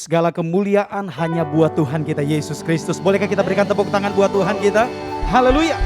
Segala kemuliaan hanya buat Tuhan kita Yesus Kristus. Bolehkah kita berikan tepuk tangan buat Tuhan kita? Haleluya.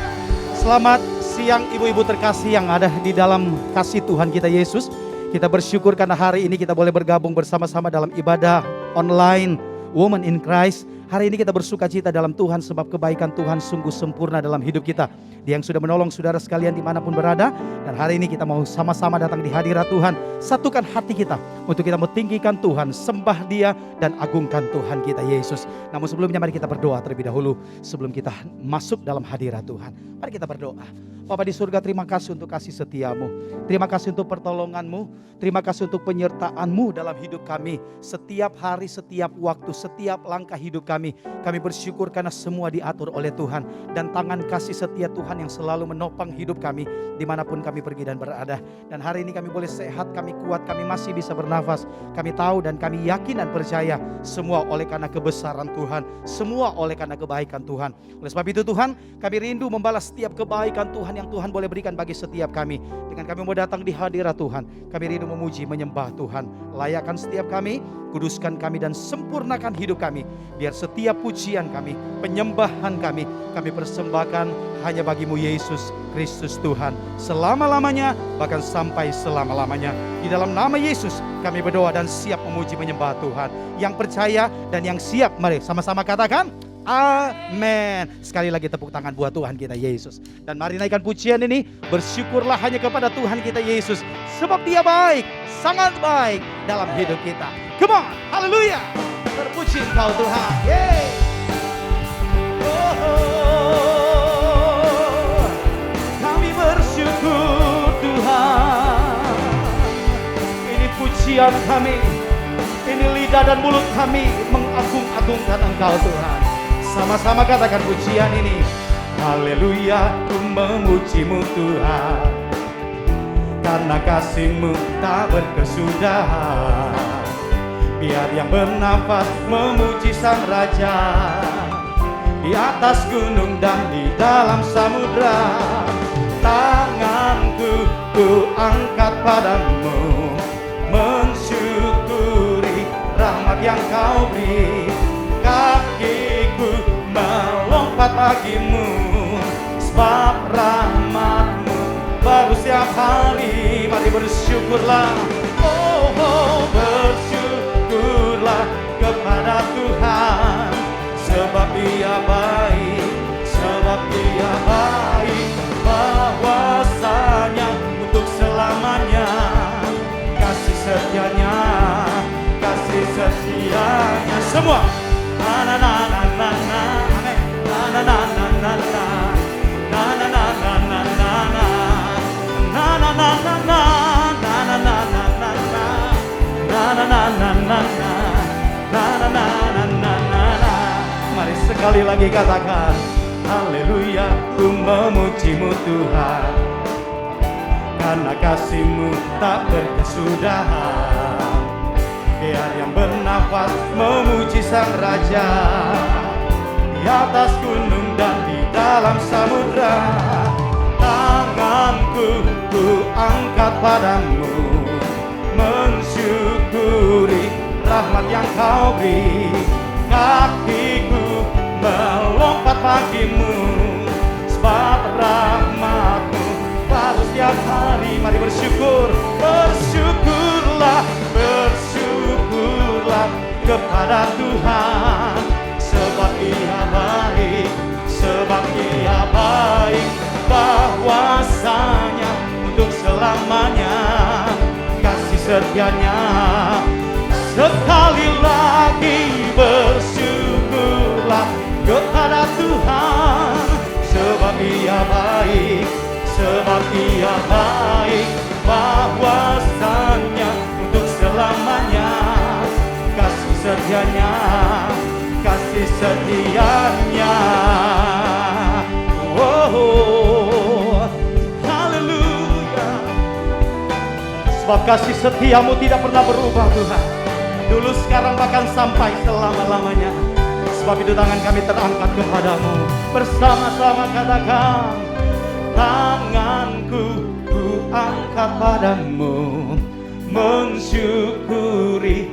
Selamat siang ibu-ibu terkasih yang ada di dalam kasih Tuhan kita Yesus. Kita bersyukur karena hari ini kita boleh bergabung bersama-sama dalam ibadah online Women in Christ. Hari ini kita bersuka cita dalam Tuhan sebab kebaikan Tuhan sungguh sempurna dalam hidup kita. Dia yang sudah menolong saudara sekalian dimanapun berada. Dan hari ini kita mau sama-sama datang di hadirat Tuhan. Satukan hati kita untuk kita mentinggikan Tuhan, sembah Dia dan agungkan Tuhan kita Yesus. Namun sebelumnya mari kita berdoa terlebih dahulu sebelum kita masuk dalam hadirat Tuhan. Mari kita berdoa. Bapa di surga, terima kasih untuk kasih setiamu. Terima kasih untuk pertolonganmu. Terima kasih untuk penyertaanmu dalam hidup kami. Setiap hari, setiap waktu, setiap langkah hidup kami. Kami bersyukur karena semua diatur oleh Tuhan. Dan tangan kasih setia Tuhan yang selalu menopang hidup kami dimanapun kami pergi dan berada. Dan hari ini kami boleh sehat, kami kuat, kami masih bisa bernafas. Kami tahu dan kami yakin dan percaya semua oleh karena kebesaran Tuhan. Semua oleh karena kebaikan Tuhan. Oleh sebab itu Tuhan, kami rindu membalas setiap kebaikan Tuhan yang Tuhan boleh berikan bagi setiap kami. Dengan kami mau datang di hadirat Tuhan, kami rindu memuji, menyembah Tuhan. Layakkan setiap kami, kuduskan kami dan sempurnakan hidup kami. Biar setiap pujian kami, penyembahan kami persembahkan hanya bagimu Yesus Kristus Tuhan. Selama-lamanya, bahkan sampai selama-lamanya. Di dalam nama Yesus kami berdoa dan siap memuji menyembah Tuhan. Yang percaya dan yang siap, mari sama-sama katakan amin. Sekali lagi tepuk tangan buat Tuhan kita Yesus. Dan mari naikkan pujian ini. Bersyukurlah hanya kepada Tuhan kita Yesus. Sebab Dia baik, sangat baik dalam hidup kita. Come on, haleluya. Terpuji Engkau Tuhan. Yeay. Kami bersyukur Tuhan. Ini pujian kami. Ini lidah dan mulut kami mengagung-agungkan Engkau Tuhan. Sama-sama katakan pujian ini. Haleluya, ku memujimu Tuhan. Karena kasih-Mu tak berkesudahan. Biar yang bernafas memuji Sang Raja. Di atas gunung dan di dalam samudra. Tanganku ku angkat padamu, mensyukuri rahmat yang Kau beri. Kakiku melompat bagimu, sebab rahmat-Mu baru setiap hari. Mari bersyukurlah, oh bersyukurlah kepada Tuhan. Sebab Dia baik, sebab Dia baik. Bahwasanya untuk selamanya kasih setianya, kasih setianya. Semua na na na na na na, amin. Na na na na na na, na na na na na na na, na na na na na, na na na na na na, na na na na na na, na na na na na na. Mari sekali lagi katakan haleluya, ku memujimu Tuhan. Karena kasih-Mu tak berkesudahan. Biar yang bernafas memuji Sang Raja. Di atas gunung dan di dalam samudra. Tanganku ku angkat padamu, mensyukuri rahmat yang Kau beri. Kakiku melompat bagimu, sebab rahmat-Mu baru setiap hari. Mari bersyukur, bersyukurlah, bersyukurlah kepada Tuhan. Sebab Dia baik, sebab Dia baik. Bahwasanya untuk selamanya kasih setianya. Sekali lagi bersyukurlah kepada Tuhan. Sebab Dia baik, sebab Dia baik. Bahwasanya untuk selamanya kasih setianya, kasih setianya. Oh, haleluya. Sebab kasih setiamu tidak pernah berubah Tuhan. Dulu, sekarang, bahkan sampai selama-lamanya. Sebab itu tangan kami terangkat kepadamu. Bersama-sama katakan, tanganku ku angkat padamu, mensyukuri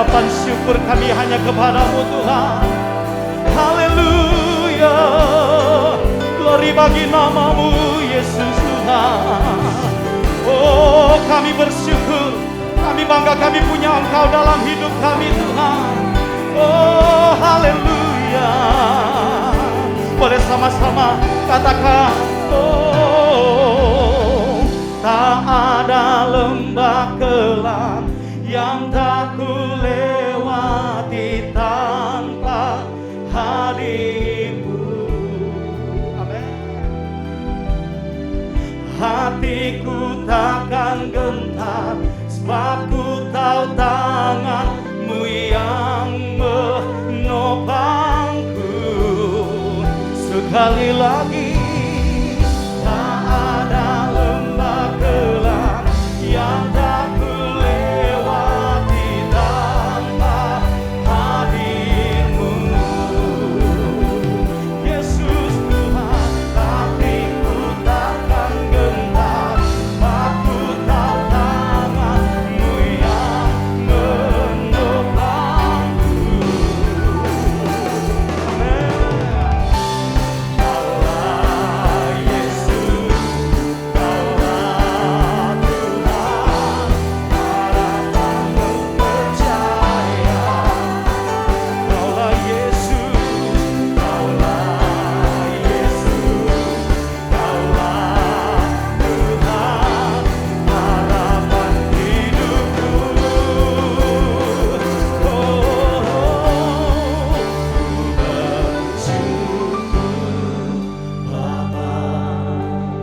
ucapan syukur kami hanya kepadamu Tuhan. Haleluya. Glory bagi namamu Yesus Tuhan. Oh, kami bersyukur, kami bangga kami punya Engkau dalam hidup kami Tuhan. Oh, haleluya. Boleh sama-sama katakan, oh, tak ada lembah kelam yang tak ku lewati tanpa hadirmu. Amin. Hatiku takkan gentar, sebab ku tahu tangan-Mu yang menopangku. Sekali lagi, tak ada lembah kelam yang tak ku lewati tanpa hadirmu. Yesus Tuhan, hatiku takkan gentar, aku tahu tangan-Mu yang menopangku. Amin. Kaulah Yesus, Kaulah Tuhan, harapanku percaya. Kaulah Yesus, Kaulah Yesus, Kaulah Tuhan, harapan hidupku.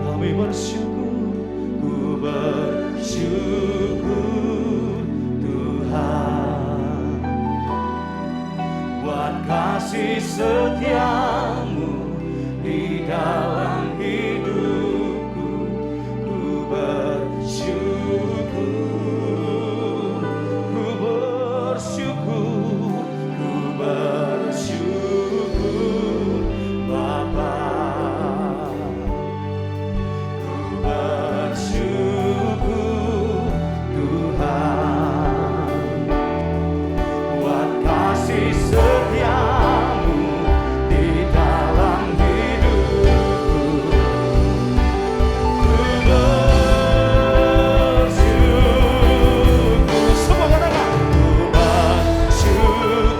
Kami bersyukur, ku bersyukur Tuhan, buat kasih setiamu di dalam hidupku. Ku bersyukur, ku bersyukur, ku bersyukur Bapa. Bersyukur Tuhan, buat kasih setiamu di dalam hidupku. Ku bersyukur, semua katakan, ku bersyukur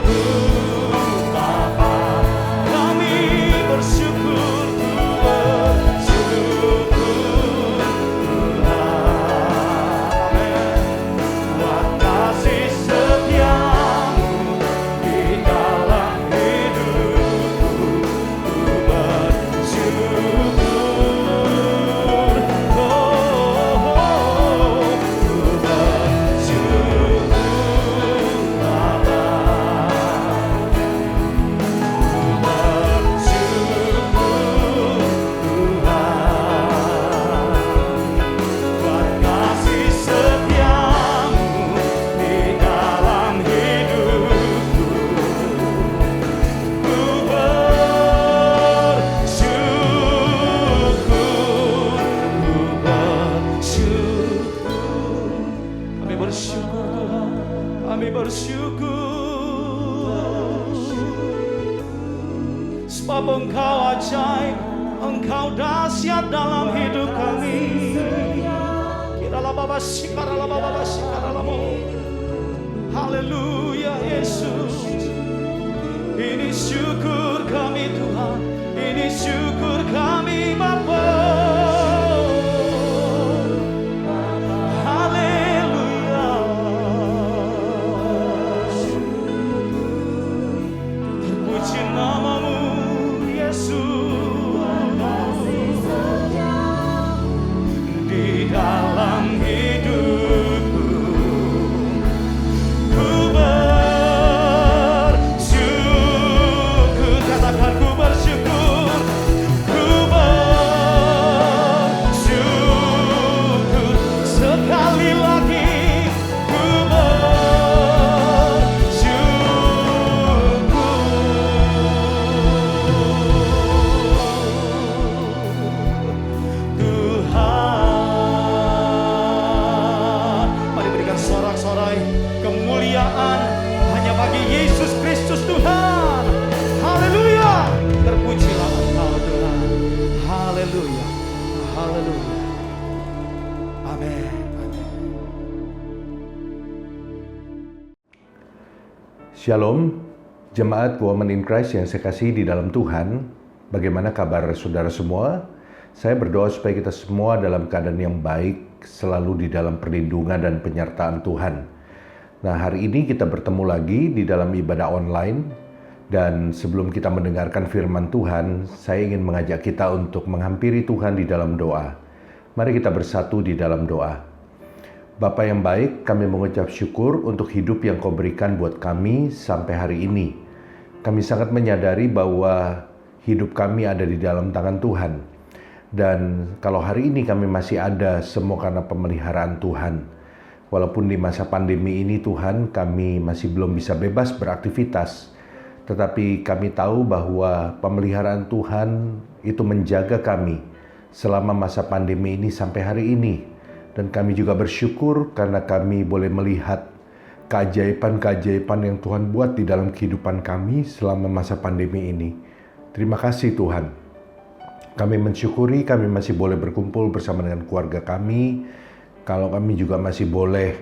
Bapa. Kami bersyukur, ku bersyukur buat kasih setiamu di dalam hidupku. Ku bersyukur, ku bersyukur Bapa. Ku bersyukur Tuhan, buat kasih setiamu di dalam hidupku. Ku bersyukur, kami bersyukur Tuhan, kami bersyukur. Sebab Engkau ajaib, Engkau dahsyat dalam hidup kami. Haleluya Yesus. Ini syukur kami Tuhan, ini syukur kami Bapa. Haleluya. Terpuji namamu Yesus. Di dalam hidupku, ku bersyukur. Katakan ku bersyukur, ku Haleluya. Haleluya. Amin. Shalom, jemaat Women in Christ yang saya kasih di dalam Tuhan. Bagaimana kabar saudara semua? Saya berdoa supaya kita semua dalam keadaan yang baik, selalu di dalam perlindungan dan penyertaan Tuhan. Nah, hari ini kita bertemu lagi di dalam ibadah online. Dan sebelum kita mendengarkan firman Tuhan, saya ingin mengajak kita untuk menghampiri Tuhan di dalam doa. Mari kita bersatu di dalam doa. Bapa yang baik, kami mengucap syukur untuk hidup yang Kau berikan buat kami sampai hari ini. Kami sangat menyadari bahwa hidup kami ada di dalam tangan Tuhan. Dan kalau hari ini kami masih ada, semua karena pemeliharaan Tuhan. Walaupun di masa pandemi ini Tuhan, kami masih belum bisa bebas beraktivitas. Tetapi kami tahu bahwa pemeliharaan Tuhan itu menjaga kami selama masa pandemi ini sampai hari ini. Dan kami juga bersyukur karena kami boleh melihat keajaiban-keajaiban yang Tuhan buat di dalam kehidupan kami selama masa pandemi ini. Terima kasih Tuhan. Kami mensyukuri kami masih boleh berkumpul bersama dengan keluarga kami. Kalau kami juga masih boleh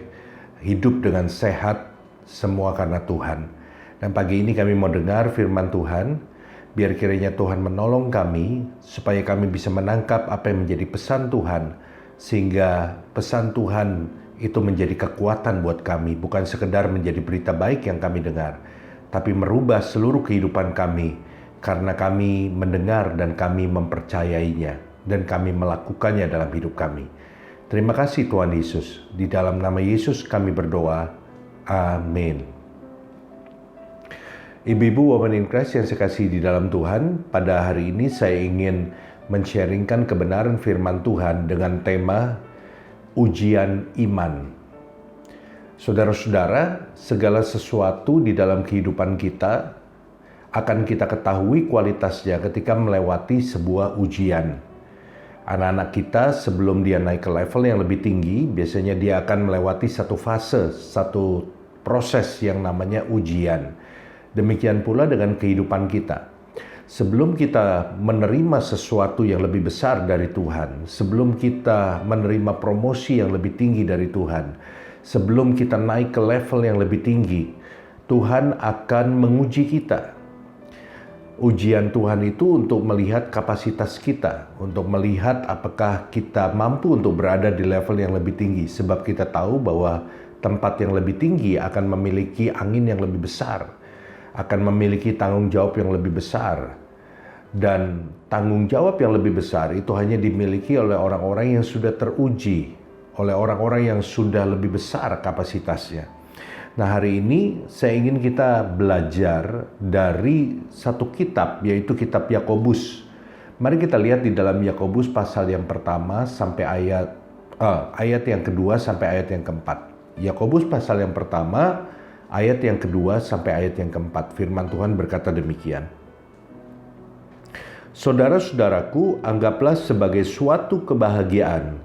hidup dengan sehat, semua karena Tuhan. Dan pagi ini kami mau dengar firman Tuhan, biar kiranya Tuhan menolong kami, supaya kami bisa menangkap apa yang menjadi pesan Tuhan, sehingga pesan Tuhan itu menjadi kekuatan buat kami, bukan sekedar menjadi berita baik yang kami dengar, tapi merubah seluruh kehidupan kami, karena kami mendengar dan kami mempercayainya, dan kami melakukannya dalam hidup kami. Terima kasih Tuhan Yesus, di dalam nama Yesus kami berdoa, amin. Ibu-ibu Women in Christ yang saya kasih di dalam Tuhan, pada hari ini saya ingin men-sharingkan kebenaran firman Tuhan dengan tema ujian iman. Saudara-saudara, segala sesuatu di dalam kehidupan kita akan kita ketahui kualitasnya ketika melewati sebuah ujian. Anak-anak kita sebelum dia naik ke level yang lebih tinggi, biasanya dia akan melewati satu fase, satu proses yang namanya ujian. Demikian pula dengan kehidupan kita. Sebelum kita menerima sesuatu yang lebih besar dari Tuhan, sebelum kita menerima promosi yang lebih tinggi dari Tuhan, sebelum kita naik ke level yang lebih tinggi, Tuhan akan menguji kita. Ujian Tuhan itu untuk melihat kapasitas kita, untuk melihat apakah kita mampu untuk berada di level yang lebih tinggi. Sebab kita tahu bahwa tempat yang lebih tinggi akan memiliki angin yang lebih besar, akan memiliki tanggung jawab yang lebih besar. Dan tanggung jawab yang lebih besar itu hanya dimiliki oleh orang-orang yang sudah teruji, oleh orang-orang yang sudah lebih besar kapasitasnya. Nah, hari ini saya ingin kita belajar dari satu kitab, yaitu kitab Yakobus. Mari kita lihat di dalam Yakobus pasal yang pertama sampai ayat yang kedua sampai ayat yang keempat. Yakobus pasal yang pertama, ayat yang kedua sampai ayat yang keempat. Firman Tuhan berkata demikian. Saudara-saudaraku, anggaplah sebagai suatu kebahagiaan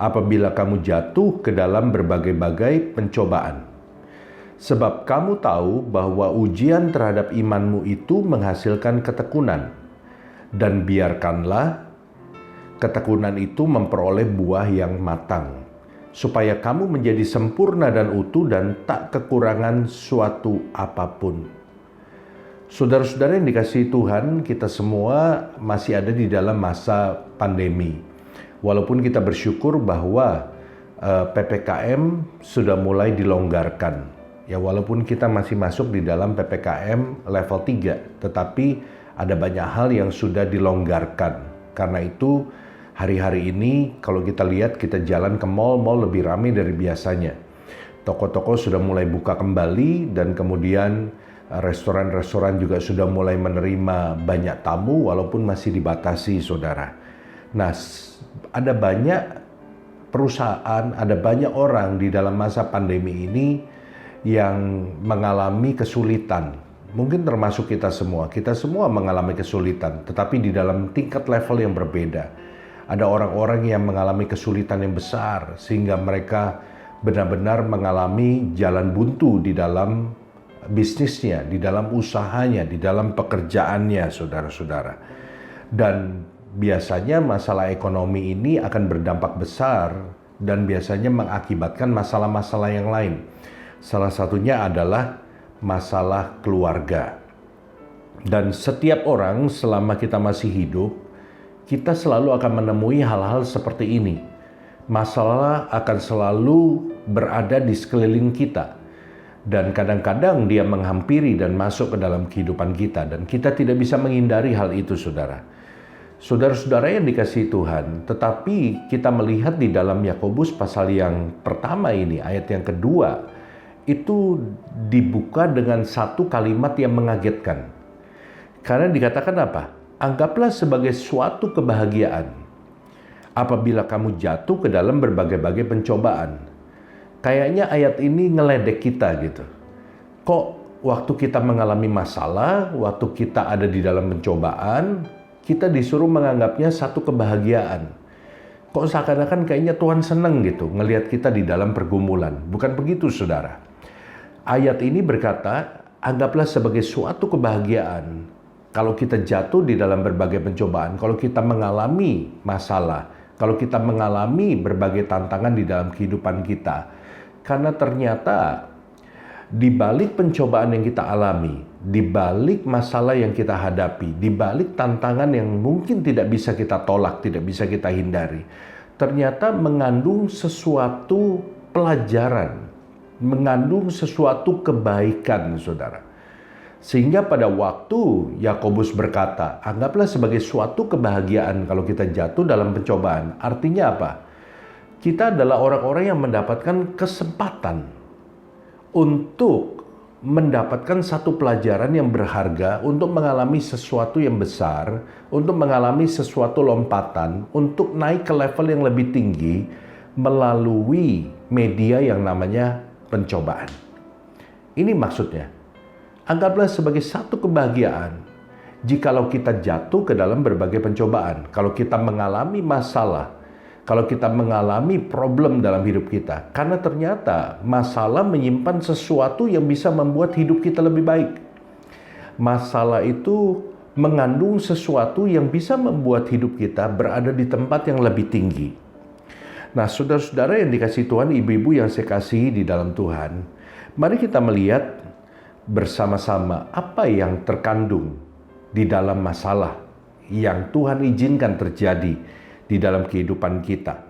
apabila kamu jatuh ke dalam berbagai-bagai pencobaan. Sebab kamu tahu bahwa ujian terhadap imanmu itu menghasilkan ketekunan. Dan biarkanlah ketekunan itu memperoleh buah yang matang, supaya kamu menjadi sempurna dan utuh dan tak kekurangan suatu apapun. Saudara-saudara yang dikasihi Tuhan, kita semua masih ada di dalam masa pandemi. Walaupun kita bersyukur bahwa PPKM sudah mulai dilonggarkan. Ya, walaupun kita masih masuk di dalam PPKM level 3, tetapi ada banyak hal yang sudah dilonggarkan. Karena itu hari-hari ini kalau kita lihat, kita jalan ke mal-mal lebih ramai dari biasanya. Toko-toko sudah mulai buka kembali dan kemudian restoran-restoran juga sudah mulai menerima banyak tamu walaupun masih dibatasi, saudara. Nah, ada banyak perusahaan, ada banyak orang di dalam masa pandemi ini yang mengalami kesulitan. Mungkin termasuk kita semua mengalami kesulitan, tetapi di dalam tingkat level yang berbeda. Ada orang-orang yang mengalami kesulitan yang besar, sehingga mereka benar-benar mengalami jalan buntu di dalam bisnisnya, di dalam usahanya, di dalam pekerjaannya, saudara-saudara. Dan biasanya masalah ekonomi ini akan berdampak besar dan biasanya mengakibatkan masalah-masalah yang lain. Salah satunya adalah masalah keluarga. Dan setiap orang selama kita masih hidup, kita selalu akan menemui hal-hal seperti ini. Masalah akan selalu berada di sekeliling kita. Dan kadang-kadang dia menghampiri dan masuk ke dalam kehidupan kita. Dan kita tidak bisa menghindari hal itu, saudara. Saudara-saudara yang dikasihi Tuhan, tetapi kita melihat di dalam Yakobus pasal yang pertama ini, ayat yang kedua, itu dibuka dengan satu kalimat yang mengagetkan. Karena dikatakan apa? Anggaplah sebagai suatu kebahagiaan apabila kamu jatuh ke dalam berbagai-bagai pencobaan. Kayaknya ayat ini ngeledek kita gitu. Kok waktu kita mengalami masalah, waktu kita ada di dalam pencobaan, kita disuruh menganggapnya satu kebahagiaan. Kok seakan-akan kayaknya Tuhan senang gitu ngelihat kita di dalam pergumulan. Bukan begitu, saudara. Ayat ini berkata, anggaplah sebagai suatu kebahagiaan kalau kita jatuh di dalam berbagai pencobaan, kalau kita mengalami masalah, kalau kita mengalami berbagai tantangan di dalam kehidupan kita. Karena ternyata di balik pencobaan yang kita alami, di balik masalah yang kita hadapi, di balik tantangan yang mungkin tidak bisa kita tolak, tidak bisa kita hindari, ternyata mengandung sesuatu pelajaran, mengandung sesuatu kebaikan, saudara. Sehingga pada waktu Yakobus berkata, anggaplah sebagai suatu kebahagiaan kalau kita jatuh dalam pencobaan. Artinya apa? Kita adalah orang-orang yang mendapatkan kesempatan untuk mendapatkan satu pelajaran yang berharga, untuk mengalami sesuatu yang besar, untuk mengalami sesuatu lompatan, untuk naik ke level yang lebih tinggi melalui media yang namanya pencobaan. Ini maksudnya. Anggaplah sebagai satu kebahagiaan jikalau kita jatuh ke dalam berbagai pencobaan, kalau kita mengalami masalah, kalau kita mengalami problem dalam hidup kita, karena ternyata masalah menyimpan sesuatu yang bisa membuat hidup kita lebih baik. Masalah itu mengandung sesuatu yang bisa membuat hidup kita berada di tempat yang lebih tinggi. Nah, saudara-saudara yang dikasihi Tuhan, ibu-ibu yang saya kasihi di dalam Tuhan, mari kita melihat bersama-sama apa yang terkandung di dalam masalah yang Tuhan izinkan terjadi di dalam kehidupan kita.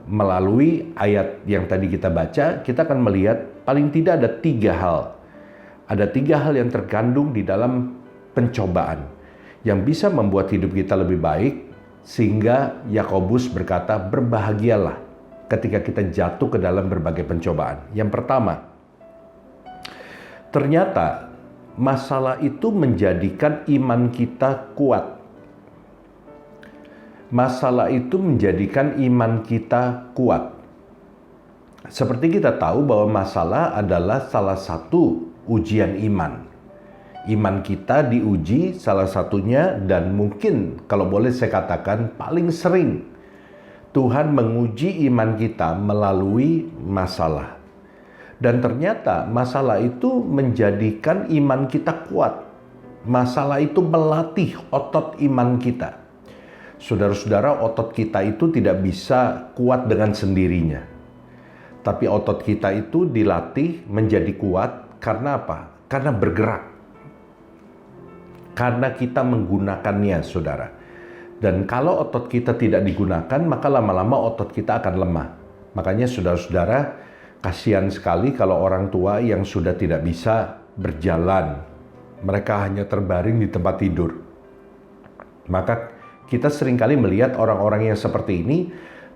Melalui ayat yang tadi kita baca, kita akan melihat paling tidak ada 3 hal. Ada 3 hal yang terkandung di dalam pencobaan yang bisa membuat hidup kita lebih baik, sehingga Yakobus berkata, berbahagialah ketika kita jatuh ke dalam berbagai pencobaan. Yang pertama, ternyata masalah itu menjadikan iman kita kuat. Masalah itu menjadikan iman kita kuat. Seperti kita tahu bahwa masalah adalah salah satu ujian iman. Iman kita diuji salah satunya, dan mungkin kalau boleh saya katakan paling sering Tuhan menguji iman kita melalui masalah. Dan ternyata masalah itu menjadikan iman kita kuat. Masalah itu melatih otot iman kita. Saudara-saudara, otot kita itu tidak bisa kuat dengan sendirinya. Tapi otot kita itu dilatih menjadi kuat karena apa? Karena bergerak. Karena kita menggunakannya, saudara. Dan kalau otot kita tidak digunakan, maka lama-lama otot kita akan lemah. Makanya saudara-saudara, kasihan sekali kalau orang tua yang sudah tidak bisa berjalan. Mereka hanya terbaring di tempat tidur. Maka kita seringkali melihat orang-orang yang seperti ini,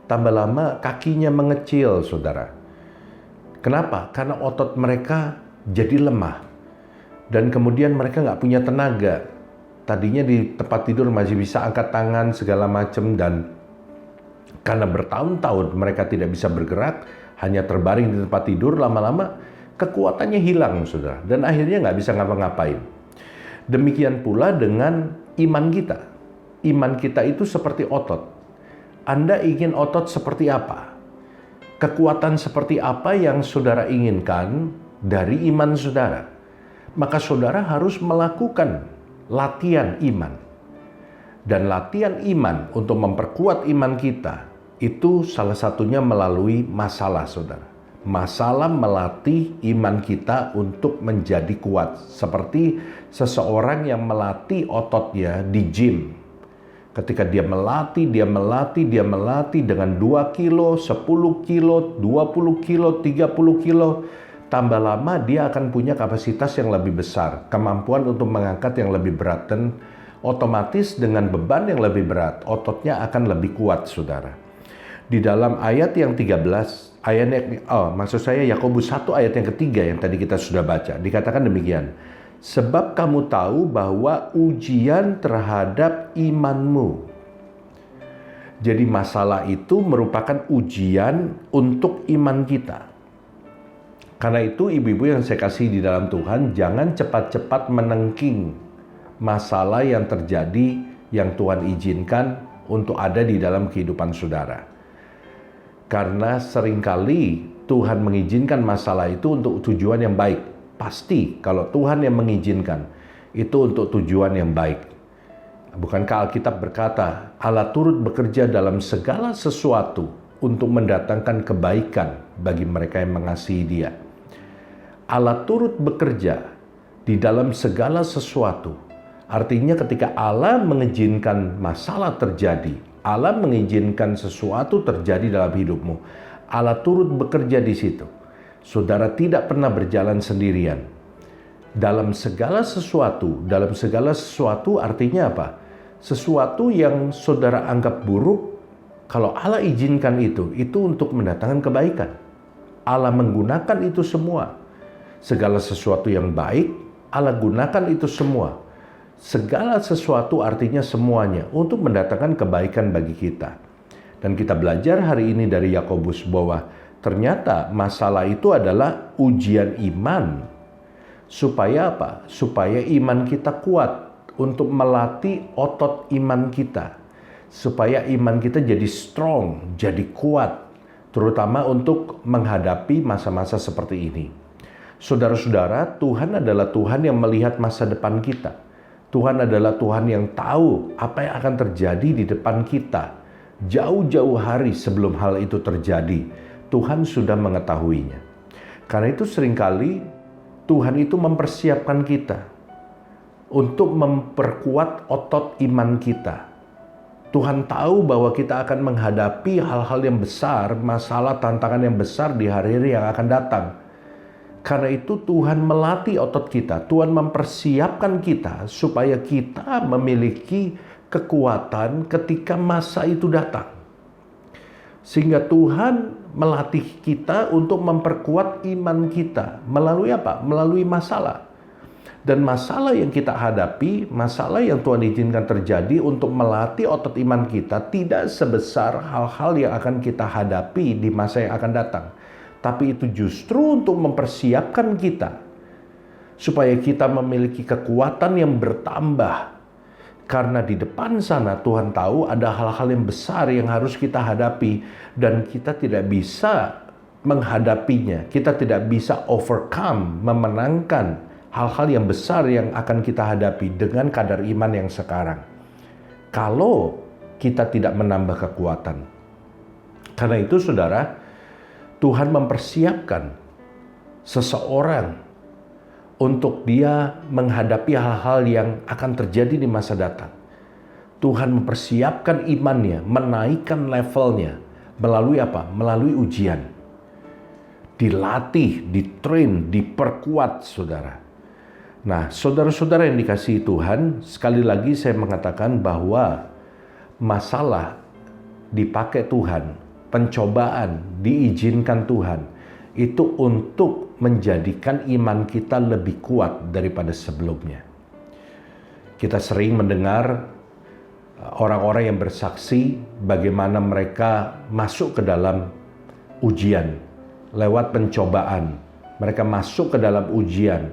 tambah lama kakinya mengecil, saudara. Kenapa? Karena otot mereka jadi lemah. Dan kemudian mereka nggak punya tenaga. Tadinya di tempat tidur masih bisa angkat tangan segala macam, dan karena bertahun-tahun mereka tidak bisa bergerak, hanya terbaring di tempat tidur, lama-lama kekuatannya hilang, saudara. Dan akhirnya nggak bisa ngapa-ngapain. Demikian pula dengan iman kita. Iman kita itu seperti otot. Anda ingin otot seperti apa? Kekuatan seperti apa yang saudara inginkan dari iman saudara? Maka saudara harus melakukan latihan iman. Dan latihan iman untuk memperkuat iman kita, itu salah satunya melalui masalah, saudara. Masalah melatih iman kita untuk menjadi kuat. Seperti seseorang yang melatih ototnya di gym. Ketika dia melatih dengan 2 kilo, 10 kilo, 20 kilo, 30 kilo, tambah lama dia akan punya kapasitas yang lebih besar, kemampuan untuk mengangkat yang lebih berat, dan otomatis dengan beban yang lebih berat, ototnya akan lebih kuat, saudara. Di dalam ayat yang 13, maksud saya Yakobus 1 ayat yang ketiga yang tadi kita sudah baca, dikatakan demikian. Sebab kamu tahu bahwa ujian terhadap imanmu. Jadi masalah itu merupakan ujian untuk iman kita. Karena itu ibu-ibu yang saya kasih di dalam Tuhan, jangan cepat-cepat menengking masalah yang terjadi yang Tuhan izinkan untuk ada di dalam kehidupan saudara. Karena seringkali Tuhan mengizinkan masalah itu untuk tujuan yang baik. Pasti kalau Tuhan yang mengizinkan, itu untuk tujuan yang baik. Bukankah Alkitab berkata, Allah turut bekerja dalam segala sesuatu untuk mendatangkan kebaikan bagi mereka yang mengasihi Dia. Allah turut bekerja di dalam segala sesuatu. Artinya ketika Allah mengizinkan masalah terjadi, Allah mengizinkan sesuatu terjadi dalam hidupmu, Allah turut bekerja di situ. Saudara tidak pernah berjalan sendirian. Dalam segala sesuatu artinya apa? Sesuatu yang saudara anggap buruk, kalau Allah izinkan itu untuk mendatangkan kebaikan. Allah menggunakan itu semua. Segala sesuatu yang baik, Allah gunakan itu semua. Segala sesuatu artinya semuanya untuk mendatangkan kebaikan bagi kita. Dan kita belajar hari ini dari Yakobus bahwa ternyata masalah itu adalah ujian iman. Supaya apa? Supaya iman kita kuat, untuk melatih otot iman kita. Supaya iman kita jadi strong, jadi kuat. Terutama untuk menghadapi masa-masa seperti ini. Saudara-saudara, Tuhan adalah Tuhan yang melihat masa depan kita. Tuhan adalah Tuhan yang tahu apa yang akan terjadi di depan kita. Jauh-jauh hari sebelum hal itu terjadi, Tuhan sudah mengetahuinya. Karena itu seringkali Tuhan itu mempersiapkan kita untuk memperkuat otot iman kita. Tuhan tahu bahwa kita akan menghadapi hal-hal yang besar, masalah, tantangan yang besar di hari-hari yang akan datang. Karena itu Tuhan melatih otot kita, Tuhan mempersiapkan kita supaya kita memiliki kekuatan ketika masa itu datang. Sehingga Tuhan melatih kita untuk memperkuat iman kita. Melalui apa? Melalui masalah. Dan masalah yang kita hadapi, masalah yang Tuhan izinkan terjadi untuk melatih otot iman kita tidak sebesar hal-hal yang akan kita hadapi di masa yang akan datang. Tapi itu justru untuk mempersiapkan kita supaya kita memiliki kekuatan yang bertambah. Karena di depan sana Tuhan tahu ada hal-hal yang besar yang harus kita hadapi dan kita tidak bisa menghadapinya. Kita tidak bisa overcome, memenangkan hal-hal yang besar yang akan kita hadapi dengan kadar iman yang sekarang. Kalau kita tidak menambah kekuatan. Karena itu saudara, Tuhan mempersiapkan seseorang untuk dia menghadapi hal-hal yang akan terjadi di masa datang. Tuhan mempersiapkan imannya, menaikkan levelnya. Melalui apa? Melalui ujian. Dilatih, ditrain, diperkuat saudara. Nah, saudara-saudara yang dikasihi Tuhan, sekali lagi saya mengatakan bahwa masalah dipakai Tuhan, pencobaan diizinkan Tuhan, itu untuk menjadikan iman kita lebih kuat daripada sebelumnya. Kita sering mendengar orang-orang yang bersaksi bagaimana mereka masuk ke dalam ujian lewat pencobaan. Mereka masuk ke dalam ujian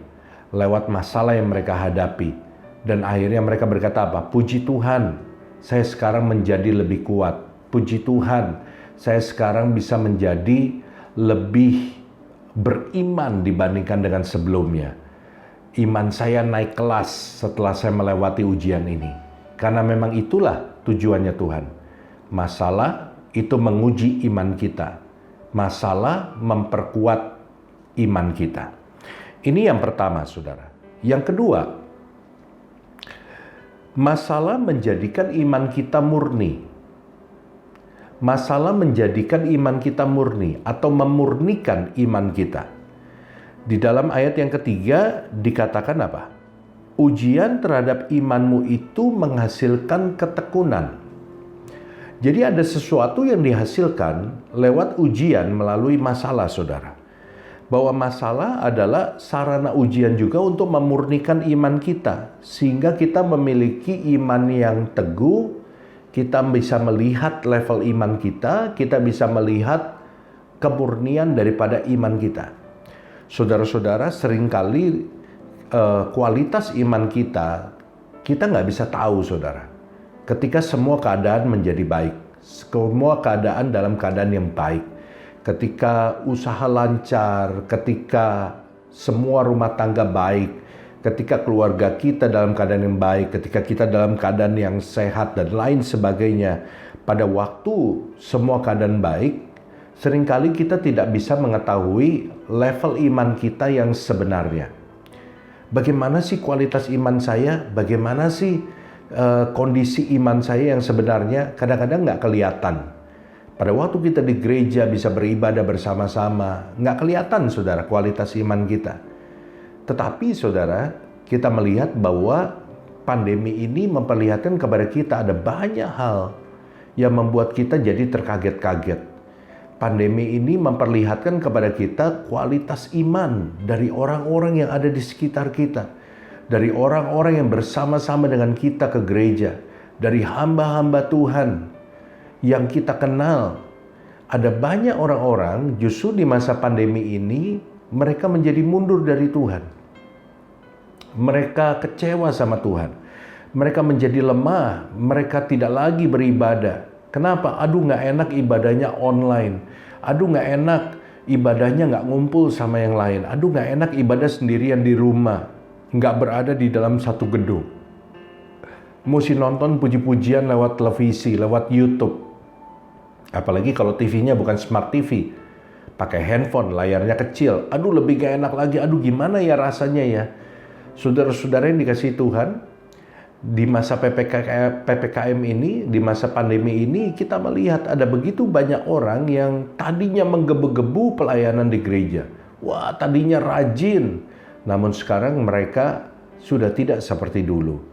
lewat masalah yang mereka hadapi. Dan akhirnya mereka berkata apa? Puji Tuhan, saya sekarang menjadi lebih kuat. Puji Tuhan, saya sekarang bisa menjadi lebih beriman dibandingkan dengan sebelumnya. Iman saya naik kelas setelah saya melewati ujian ini. Karena memang itulah tujuannya Tuhan. Masalah itu menguji iman kita. Masalah memperkuat iman kita. Ini yang pertama, saudara. Yang kedua, masalah menjadikan iman kita murni. Masalah menjadikan iman kita murni atau memurnikan iman kita. Di dalam ayat yang ketiga dikatakan apa? Ujian terhadap imanmu itu menghasilkan ketekunan. Jadi ada sesuatu yang dihasilkan lewat ujian melalui masalah, saudara. Bahwa masalah adalah sarana ujian juga untuk memurnikan iman kita. Sehingga kita memiliki iman yang teguh, kita bisa melihat level iman kita bisa melihat kemurnian daripada iman kita. Saudara-saudara, seringkali kualitas iman kita nggak bisa tahu, saudara. Ketika semua keadaan menjadi baik, semua keadaan dalam keadaan yang baik, ketika usaha lancar, ketika semua rumah tangga baik, ketika keluarga kita dalam keadaan yang baik, ketika kita dalam keadaan yang sehat dan lain sebagainya, pada waktu semua keadaan baik, seringkali kita tidak bisa mengetahui level iman kita yang sebenarnya. Bagaimana sih kualitas iman saya? Bagaimana sih kondisi iman saya yang sebenarnya? Kadang-kadang nggak kelihatan. Pada waktu kita di gereja bisa beribadah bersama-sama, nggak kelihatan, saudara, kualitas iman kita. Tetapi, saudara, kita melihat bahwa pandemi ini memperlihatkan kepada kita ada banyak hal yang membuat kita jadi terkaget-kaget. Pandemi ini memperlihatkan kepada kita kualitas iman dari orang-orang yang ada di sekitar kita. Dari orang-orang yang bersama-sama dengan kita ke gereja. Dari hamba-hamba Tuhan yang kita kenal. Ada banyak orang-orang justru di masa pandemi ini mereka menjadi mundur dari Tuhan. Mereka kecewa sama Tuhan. Mereka menjadi lemah. Mereka tidak lagi beribadah. Kenapa? Aduh, nggak enak ibadahnya online. Aduh, nggak enak ibadahnya nggak ngumpul sama yang lain. Aduh, nggak enak ibadah sendirian di rumah. Nggak berada di dalam satu gedung. Mesti nonton puji-pujian lewat televisi, lewat YouTube. Apalagi kalau TV-nya bukan smart TV. Pakai handphone, layarnya kecil. Aduh, lebih nggak enak lagi. Aduh, gimana ya rasanya ya? Saudara-saudara yang dikasihi Tuhan, di masa PPKM ini, di masa pandemi ini, kita melihat ada begitu banyak orang yang tadinya menggebu-gebu pelayanan di gereja. Wah, tadinya rajin. Namun sekarang mereka sudah tidak seperti dulu.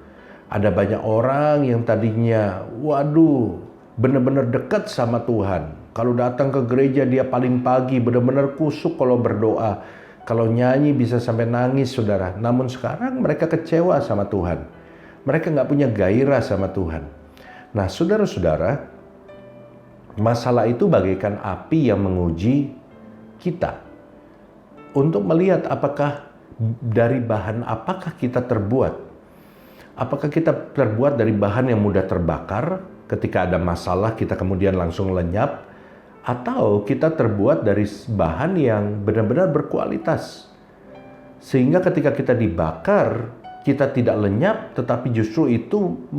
Ada banyak orang yang tadinya, waduh, benar-benar dekat sama Tuhan. Kalau datang ke gereja dia paling pagi, benar-benar kusuk kalau berdoa. Kalau nyanyi bisa sampai nangis, saudara. Namun sekarang mereka kecewa sama Tuhan. Mereka nggak punya gairah sama Tuhan. Nah, saudara-saudara, masalah itu bagaikan api yang menguji kita. Untuk melihat apakah dari bahan apakah kita terbuat. Apakah kita terbuat dari bahan yang mudah terbakar, ketika ada masalah kita kemudian langsung lenyap, atau kita terbuat dari bahan yang benar-benar berkualitas. Sehingga ketika kita dibakar, kita tidak lenyap, tetapi justru itu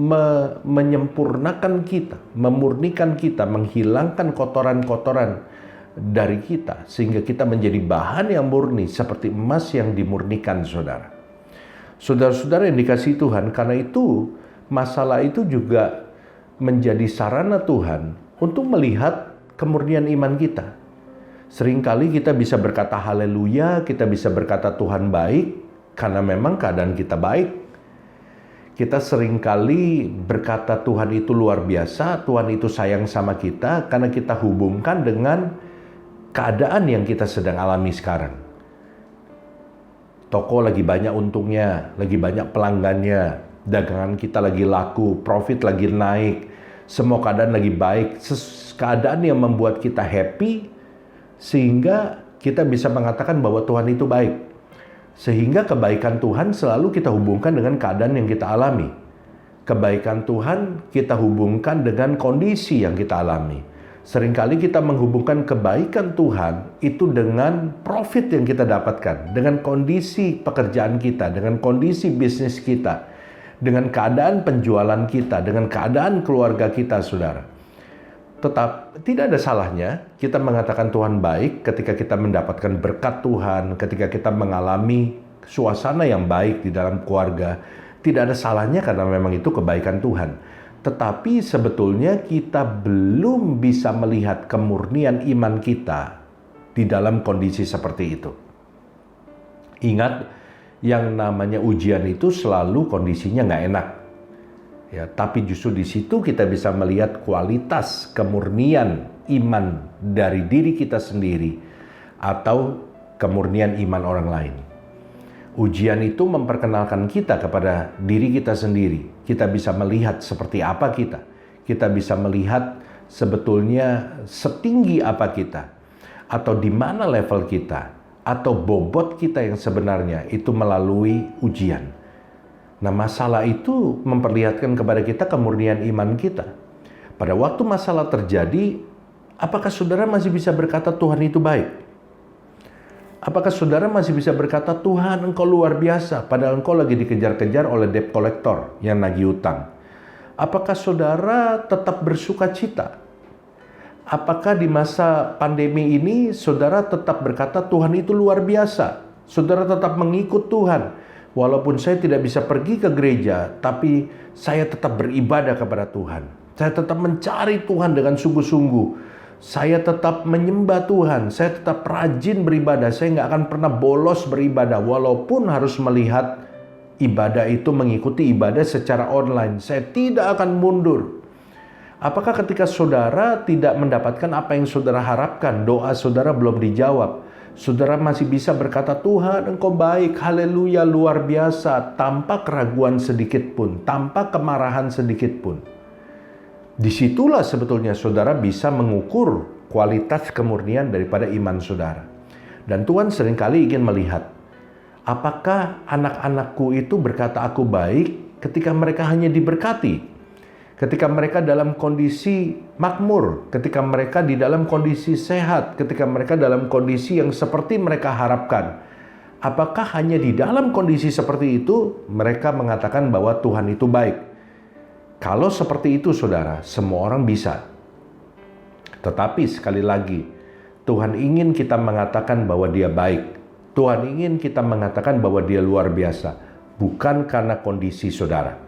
menyempurnakan kita, memurnikan kita, menghilangkan kotoran-kotoran dari kita. Sehingga kita menjadi bahan yang murni, seperti emas yang dimurnikan, saudara. Saudara-saudara yang dikasihi Tuhan, karena itu masalah itu juga menjadi sarana Tuhan untuk melihat kemurnian iman kita. Seringkali kita bisa berkata haleluya, kita bisa berkata Tuhan baik, karena memang keadaan kita baik. Kita seringkali berkata Tuhan itu luar biasa, Tuhan itu sayang sama kita, karena kita hubungkan dengan keadaan yang kita sedang alami sekarang. Toko lagi banyak untungnya, lagi banyak pelanggannya, dagangan kita lagi laku, profit lagi naik, semua keadaan lagi baik, keadaan yang membuat kita happy, sehingga kita bisa mengatakan bahwa Tuhan itu baik. Sehingga kebaikan Tuhan selalu kita hubungkan dengan keadaan yang kita alami. Kebaikan Tuhan kita hubungkan dengan kondisi yang kita alami. Seringkali kita menghubungkan kebaikan Tuhan itu dengan profit yang kita dapatkan, dengan kondisi pekerjaan kita, dengan kondisi bisnis kita, dengan keadaan penjualan kita, dengan keadaan keluarga kita, saudara. Tetap tidak ada salahnya kita mengatakan Tuhan baik ketika kita mendapatkan berkat Tuhan, ketika kita mengalami suasana yang baik di dalam keluarga. Tidak ada salahnya karena memang itu kebaikan Tuhan. Tetapi sebetulnya kita belum bisa melihat kemurnian iman kita di dalam kondisi seperti itu. Ingat, yang namanya ujian itu selalu kondisinya nggak enak. Ya, tapi justru di situ kita bisa melihat kualitas kemurnian iman dari diri kita sendiri atau kemurnian iman orang lain. Ujian itu memperkenalkan kita kepada diri kita sendiri. Kita bisa melihat seperti apa kita. Kita bisa melihat sebetulnya setinggi apa kita. Atau di mana level kita. Atau bobot kita yang sebenarnya itu melalui ujian. Nah, masalah itu memperlihatkan kepada kita kemurnian iman kita. Pada waktu masalah terjadi, apakah saudara masih bisa berkata Tuhan itu baik? Apakah saudara masih bisa berkata, Tuhan engkau luar biasa, padahal engkau lagi dikejar-kejar oleh debt collector yang nagih utang? Apakah saudara tetap bersuka cita? Apakah di masa pandemi ini saudara tetap berkata, Tuhan itu luar biasa? Saudara tetap mengikut Tuhan. Walaupun saya tidak bisa pergi ke gereja, tapi saya tetap beribadah kepada Tuhan. Saya tetap mencari Tuhan dengan sungguh-sungguh. Saya tetap menyembah Tuhan, saya tetap rajin beribadah, saya nggak akan pernah bolos beribadah, walaupun harus melihat ibadah itu mengikuti ibadah secara online. Saya tidak akan mundur. Apakah ketika saudara tidak mendapatkan apa yang saudara harapkan, doa saudara belum dijawab, saudara masih bisa berkata, Tuhan engkau baik, haleluya, luar biasa, tanpa keraguan sedikit pun, tanpa kemarahan sedikit pun. Disitulah sebetulnya saudara bisa mengukur kualitas kemurnian daripada iman saudara. Dan Tuhan seringkali ingin melihat, apakah anak-anakku itu berkata aku baik ketika mereka hanya diberkati, ketika mereka dalam kondisi makmur, ketika mereka di dalam kondisi sehat, ketika mereka dalam kondisi yang seperti mereka harapkan. Apakah hanya di dalam kondisi seperti itu mereka mengatakan bahwa Tuhan itu baik? Kalau seperti itu saudara, semua orang bisa. Tetapi sekali lagi, Tuhan ingin kita mengatakan bahwa Dia baik. Tuhan ingin kita mengatakan bahwa Dia luar biasa. Bukan karena kondisi saudara.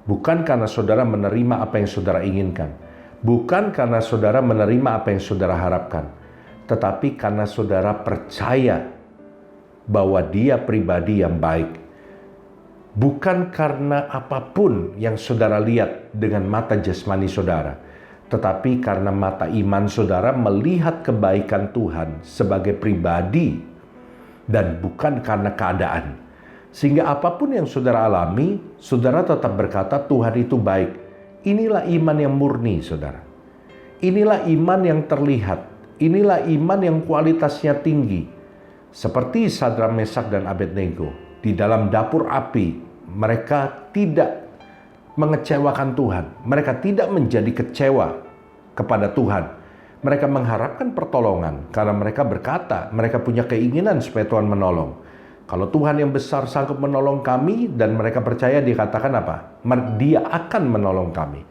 Bukan karena saudara menerima apa yang saudara inginkan. Bukan karena saudara menerima apa yang saudara harapkan. Tetapi karena saudara percaya bahwa Dia pribadi yang baik. Bukan karena apapun yang saudara lihat dengan mata jasmani saudara, tetapi karena mata iman saudara melihat kebaikan Tuhan sebagai pribadi dan bukan karena keadaan. Sehingga apapun yang saudara alami, saudara tetap berkata Tuhan itu baik. Inilah iman yang murni, saudara. Inilah iman yang terlihat. Inilah iman yang kualitasnya tinggi. Seperti Sadrak, Mesak, dan Abednego. Di dalam dapur api, mereka tidak mengecewakan Tuhan. Mereka tidak menjadi kecewa kepada Tuhan. Mereka mengharapkan pertolongan karena mereka berkata, mereka punya keinginan supaya Tuhan menolong. Kalau Tuhan yang besar sanggup menolong kami dan mereka percaya, dia katakan apa? Dia akan menolong kami.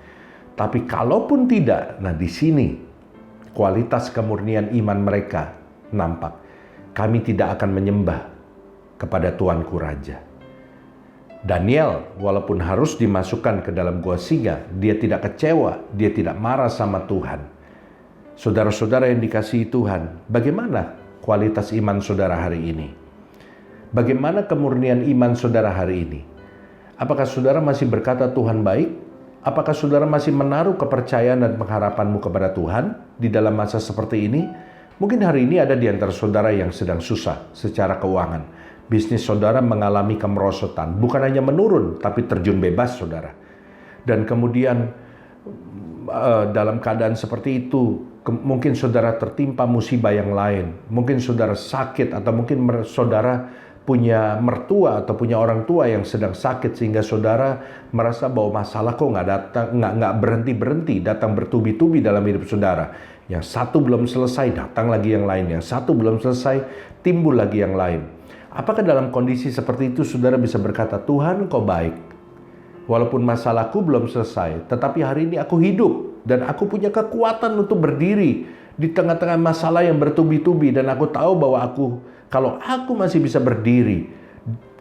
Tapi kalaupun tidak, nah di sini kualitas kemurnian iman mereka nampak. Kami tidak akan menyembah kepada Tuanku Raja. Daniel, walaupun harus dimasukkan ke dalam gua singa, dia tidak kecewa, dia tidak marah sama Tuhan. Saudara-saudara yang dikasihi Tuhan, bagaimana kualitas iman saudara hari ini? Bagaimana kemurnian iman saudara hari ini? Apakah saudara masih berkata Tuhan baik? Apakah saudara masih menaruh kepercayaan dan pengharapanmu kepada Tuhan di dalam masa seperti ini? Mungkin hari ini ada di antara saudara yang sedang susah secara keuangan. Bisnis saudara mengalami kemerosotan. Bukan hanya menurun, tapi terjun bebas saudara. Dan kemudian dalam keadaan seperti itu, mungkin saudara tertimpa musibah yang lain. Mungkin saudara sakit atau mungkin saudara punya mertua atau punya orang tua yang sedang sakit sehingga saudara merasa bahwa masalah kok nggak berhenti datang bertubi-tubi dalam hidup saudara. Yang satu belum selesai datang lagi yang lain, yang satu belum selesai timbul lagi yang lain. Apakah dalam kondisi seperti itu saudara bisa berkata Tuhan kau baik? Walaupun masalahku belum selesai, tetapi hari ini aku hidup dan aku punya kekuatan untuk berdiri di tengah-tengah masalah yang bertubi-tubi, dan aku tahu bahwa kalau aku masih bisa berdiri,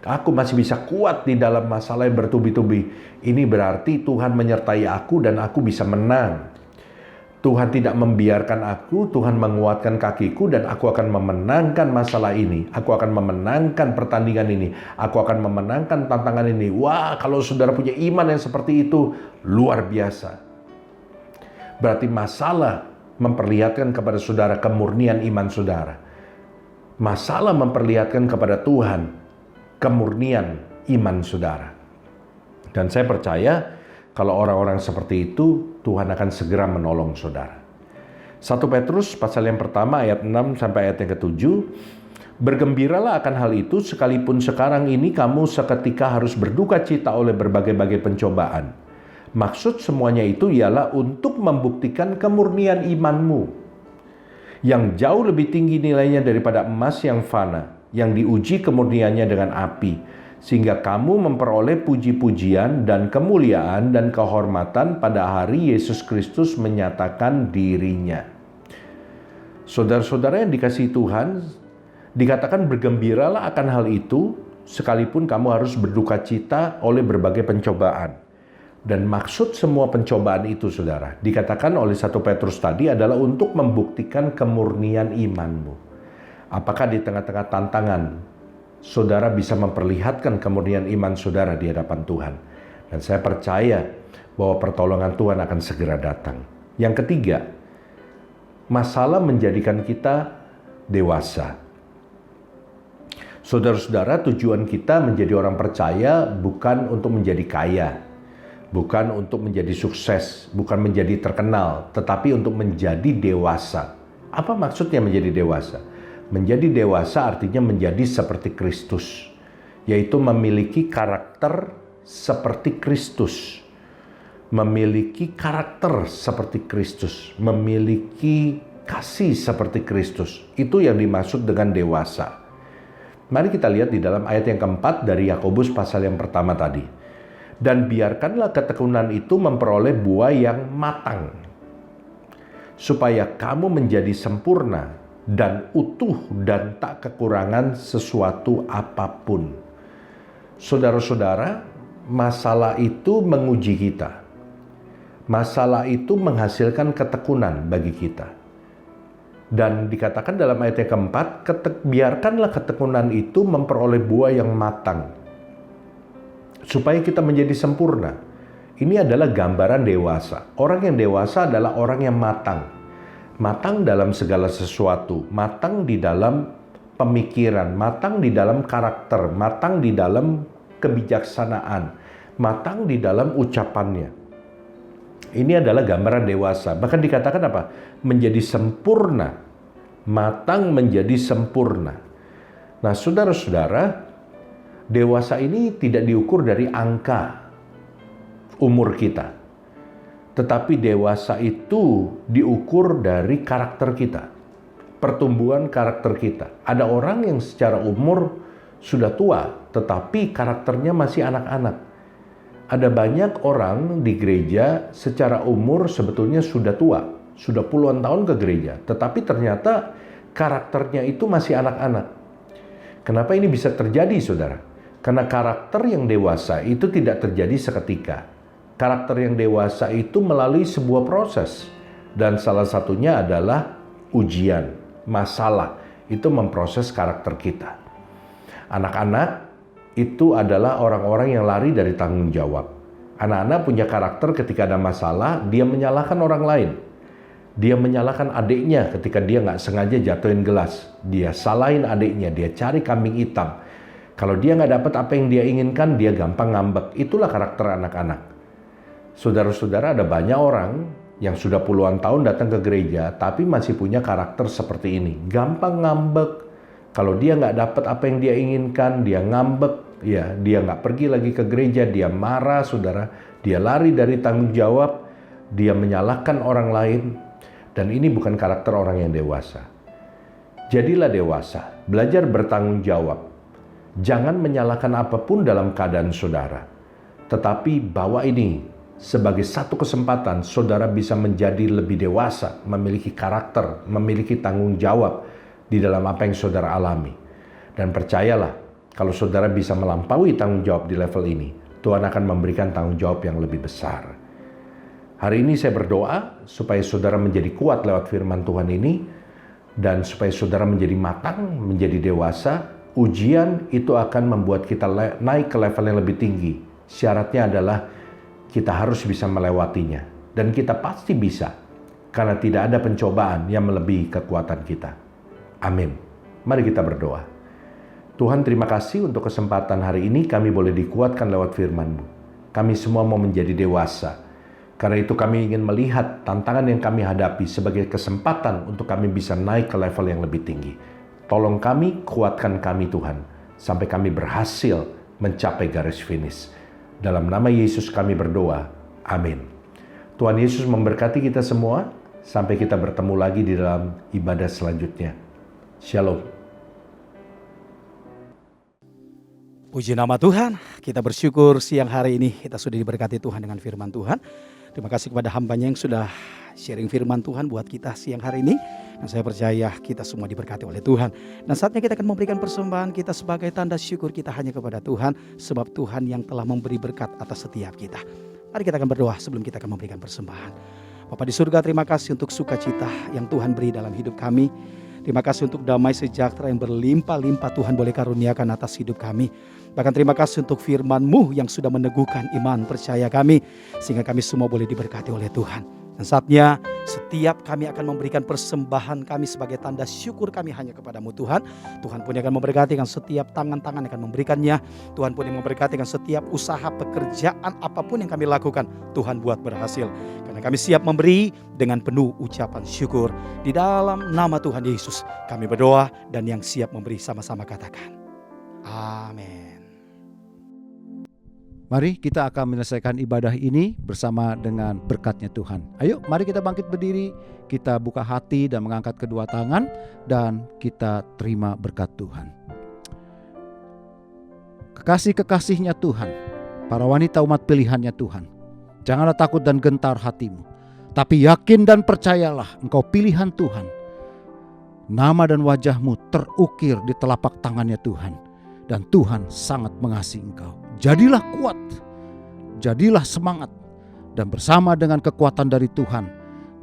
aku masih bisa kuat di dalam masalah yang bertubi-tubi. Ini berarti Tuhan menyertai aku dan aku bisa menang. Tuhan tidak membiarkan aku, Tuhan menguatkan kakiku, dan aku akan memenangkan masalah ini. Aku akan memenangkan pertandingan ini. Aku akan memenangkan tantangan ini. Wah, kalau saudara punya iman yang seperti itu, luar biasa. Berarti masalah memperlihatkan kepada saudara kemurnian iman saudara. Masalah memperlihatkan kepada Tuhan kemurnian iman saudara. Dan saya percaya kalau orang-orang seperti itu, Tuhan akan segera menolong saudara. 1 Petrus pasal yang pertama ayat 6 sampai ayat yang ke-7. Bergembiralah akan hal itu, sekalipun sekarang ini kamu seketika harus berduka cita oleh berbagai-bagai pencobaan. Maksud semuanya itu ialah untuk membuktikan kemurnian imanmu, yang jauh lebih tinggi nilainya daripada emas yang fana, yang diuji kemurniannya dengan api, sehingga kamu memperoleh puji-pujian dan kemuliaan dan kehormatan pada hari Yesus Kristus menyatakan dirinya. Saudara-saudara yang dikasihi Tuhan, dikatakan bergembiralah akan hal itu, sekalipun kamu harus berduka cita oleh berbagai pencobaan. Dan maksud semua pencobaan itu, saudara, dikatakan oleh 1 Petrus tadi adalah untuk membuktikan kemurnian imanmu. Apakah di tengah-tengah tantangan, saudara bisa memperlihatkan kemurnian iman saudara di hadapan Tuhan? Dan saya percaya bahwa pertolongan Tuhan akan segera datang. Yang ketiga, masalah menjadikan kita dewasa. Saudara-saudara, tujuan kita menjadi orang percaya bukan untuk menjadi kaya, bukan untuk menjadi sukses, bukan menjadi terkenal, tetapi untuk menjadi dewasa. Apa maksudnya menjadi dewasa? Menjadi dewasa artinya menjadi seperti Kristus, yaitu memiliki karakter seperti Kristus, memiliki karakter seperti Kristus, memiliki kasih seperti Kristus. Itu yang dimaksud dengan dewasa. Mari kita lihat di dalam ayat yang keempat dari Yakobus pasal yang pertama tadi. Dan biarkanlah ketekunan itu memperoleh buah yang matang, supaya kamu menjadi sempurna dan utuh dan tak kekurangan sesuatu apapun. Saudara-saudara, masalah itu menguji kita. Masalah itu menghasilkan ketekunan bagi kita. Dan dikatakan dalam ayat yang keempat, biarkanlah ketekunan itu memperoleh buah yang matang, supaya kita menjadi sempurna. Ini adalah gambaran dewasa. Orang yang dewasa adalah orang yang matang. Matang dalam segala sesuatu, matang di dalam pemikiran, matang di dalam karakter, matang di dalam kebijaksanaan, matang di dalam ucapannya. Ini adalah gambaran dewasa. Bahkan dikatakan apa? Menjadi sempurna. Matang menjadi sempurna. Nah, saudara-saudara, dewasa ini tidak diukur dari angka umur kita. Tetapi dewasa itu diukur dari karakter kita, pertumbuhan karakter kita. Ada orang yang secara umur sudah tua, tetapi karakternya masih anak-anak. Ada banyak orang di gereja secara umur sebetulnya sudah tua, sudah puluhan tahun ke gereja, tetapi ternyata karakternya itu masih anak-anak. Kenapa ini bisa terjadi, saudara? Karena karakter yang dewasa itu tidak terjadi seketika. Karakter yang dewasa itu melalui sebuah proses, dan salah satunya adalah ujian, masalah. Itu memproses karakter kita. Anak-anak itu adalah orang-orang yang lari dari tanggung jawab. Anak-anak punya karakter ketika ada masalah, dia menyalahkan orang lain. Dia menyalahkan adiknya ketika dia nggak sengaja jatuhin gelas. Dia salahin adiknya, dia cari kambing hitam. Kalau dia nggak dapat apa yang dia inginkan, dia gampang ngambek. Itulah karakter anak-anak. Saudara-saudara, ada banyak orang yang sudah puluhan tahun datang ke gereja, tapi masih punya karakter seperti ini. Gampang ngambek. Kalau dia nggak dapat apa yang dia inginkan, dia ngambek. Ya, dia nggak pergi lagi ke gereja, dia marah, saudara. Dia lari dari tanggung jawab, dia menyalahkan orang lain. Dan ini bukan karakter orang yang dewasa. Jadilah dewasa, belajar bertanggung jawab. Jangan menyalahkan apapun dalam keadaan saudara. Tetapi bawa ini sebagai satu kesempatan saudara bisa menjadi lebih dewasa, memiliki karakter, memiliki tanggung jawab di dalam apa yang saudara alami. Dan percayalah, kalau saudara bisa melampaui tanggung jawab di level ini, Tuhan akan memberikan tanggung jawab yang lebih besar. Hari ini saya berdoa supaya saudara menjadi kuat lewat firman Tuhan ini, dan supaya saudara menjadi matang, menjadi dewasa. Ujian itu akan membuat kita naik ke level yang lebih tinggi. Syaratnya adalah kita harus bisa melewatinya. Dan kita pasti bisa, karena tidak ada pencobaan yang melebihi kekuatan kita. Amin. Mari kita berdoa. Tuhan, terima kasih untuk kesempatan hari ini kami boleh dikuatkan lewat firman-Mu. Kami semua mau menjadi dewasa. Karena itu kami ingin melihat tantangan yang kami hadapi sebagai kesempatan untuk kami bisa naik ke level yang lebih tinggi. Tolong kami, kuatkan kami Tuhan, sampai kami berhasil mencapai garis finish. Dalam nama Yesus kami berdoa. Amin. Tuhan Yesus memberkati kita semua. Sampai kita bertemu lagi di dalam ibadah selanjutnya. Shalom. Puji nama Tuhan, kita bersyukur siang hari ini kita sudah diberkati Tuhan dengan firman Tuhan. Terima kasih kepada hambanya yang sudah sharing firman Tuhan buat kita siang hari ini. Dan saya percaya kita semua diberkati oleh Tuhan. Dan saatnya kita akan memberikan persembahan kita sebagai tanda syukur kita hanya kepada Tuhan. Sebab Tuhan yang telah memberi berkat atas setiap kita. Mari kita akan berdoa sebelum kita akan memberikan persembahan. Bapa di surga, terima kasih untuk sukacita yang Tuhan beri dalam hidup kami. Terima kasih untuk damai sejahtera yang berlimpah-limpah Tuhan boleh karuniakan atas hidup kami. Bahkan terima kasih untuk firman-Mu yang sudah meneguhkan iman percaya kami. Sehingga kami semua boleh diberkati oleh Tuhan. Dan saatnya setiap kami akan memberikan persembahan kami sebagai tanda syukur kami hanya kepadamu Tuhan. Tuhan pun yang akan memberkati dengan setiap tangan-tangan yang akan memberikannya. Tuhan pun yang memberkati dengan setiap usaha pekerjaan apapun yang kami lakukan. Tuhan buat berhasil. Karena kami siap memberi dengan penuh ucapan syukur. Di dalam nama Tuhan Yesus kami berdoa, dan yang siap memberi sama-sama katakan amin. Mari kita akan menyelesaikan ibadah ini bersama dengan berkatnya Tuhan. Ayo mari kita bangkit berdiri, kita buka hati dan mengangkat kedua tangan, dan kita terima berkat Tuhan. Kekasih-kekasihnya Tuhan, para wanita umat pilihannya Tuhan, janganlah takut dan gentar hatimu, tapi yakin dan percayalah engkau pilihan Tuhan. Nama dan wajahmu terukir di telapak tangannya Tuhan, dan Tuhan sangat mengasihi engkau. Jadilah kuat, jadilah semangat, dan bersama dengan kekuatan dari Tuhan,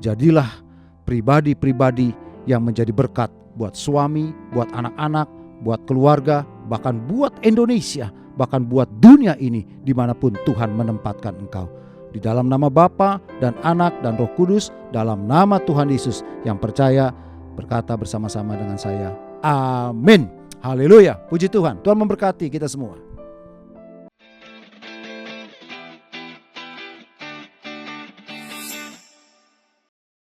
jadilah pribadi-pribadi yang menjadi berkat buat suami, buat anak-anak, buat keluarga, bahkan buat Indonesia, bahkan buat dunia ini dimanapun Tuhan menempatkan engkau. Di dalam nama Bapa dan Anak dan Roh Kudus, dalam nama Tuhan Yesus yang percaya, berkata bersama-sama dengan saya, amin. Haleluya, puji Tuhan. Tuhan memberkati kita semua.